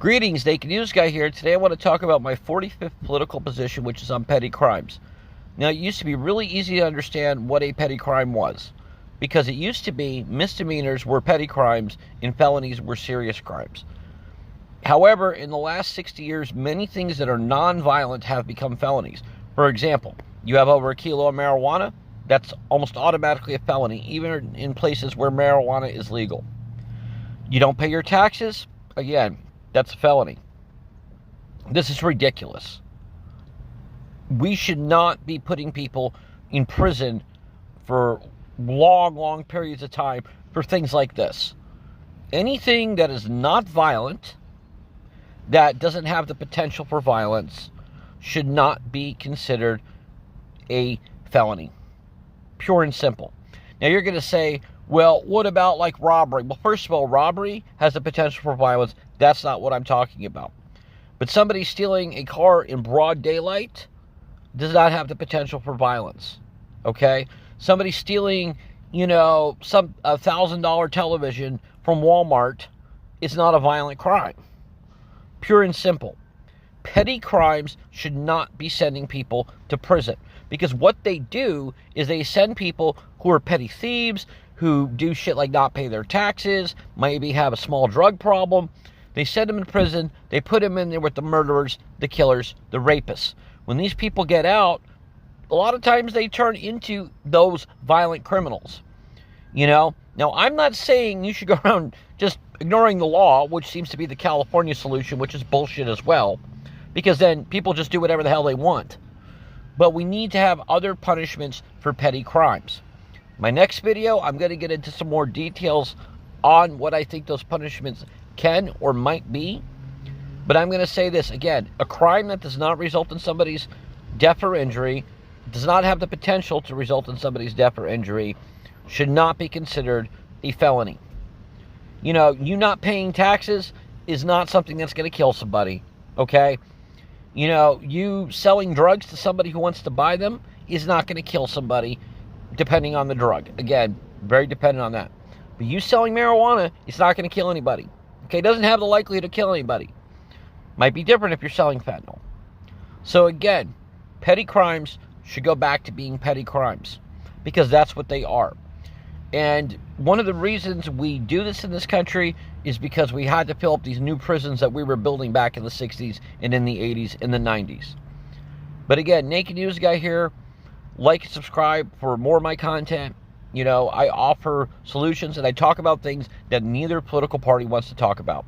Greetings, Naked News Guy here. Today I want to talk about my 45th political position, which is on petty crimes. Now, it used to be really easy to understand what a petty crime was, because it used to be misdemeanors were petty crimes and felonies were serious crimes. However, in the last 60 years, many things that are non-violent have become felonies. For example, you have over a kilo of marijuana, that's almost automatically a felony, even in places where marijuana is legal. You don't pay your taxes, again, that's a felony. This is ridiculous. We should not be putting people in prison for long periods of time for things like this. Anything that is not violent, that doesn't have the potential for violence, should not be considered a felony. Pure and simple. Now you're going to say, well, what about like robbery? Well, first of all, robbery has the potential for violence. That's not what I'm talking about. But somebody stealing a car in broad daylight does not have the potential for violence. Okay? Somebody stealing, some $1,000 television from Walmart is not a violent crime. Pure and simple. Petty crimes should not be sending people to prison, because what they do is they send people who are petty thieves, who do shit like not pay their taxes, maybe have a small drug problem. They send them in prison. They put them in there with the murderers, the killers, the rapists. When these people get out, a lot of times they turn into those violent criminals. Now I'm not saying you should go around just ignoring the law, which seems to be the California solution, which is bullshit as well, because then people just do whatever the hell they want. But we need to have other punishments for petty crimes. My next video, I'm going to get into some more details on what I think those punishments can or might be. But I'm going to say this again: a crime that does not result in somebody's death or injury, does not have the potential to result in somebody's death or injury, should not be considered a felony. You not paying taxes is not something that's going to kill somebody, okay? You selling drugs to somebody who wants to buy them is not going to kill somebody, depending on the drug. Again, very dependent on that. But you selling marijuana, it's not going to kill anybody. Okay, it doesn't have the likelihood to kill anybody. Might be different if you're selling fentanyl. So again, petty crimes should go back to being petty crimes, because that's what they are. And one of the reasons we do this in this country is because we had to fill up these new prisons that we were building back in the 60s and in the 80s and the 90s. But again, Naked News Guy here. Like and subscribe for more of my content. I offer solutions and I talk about things that neither political party wants to talk about.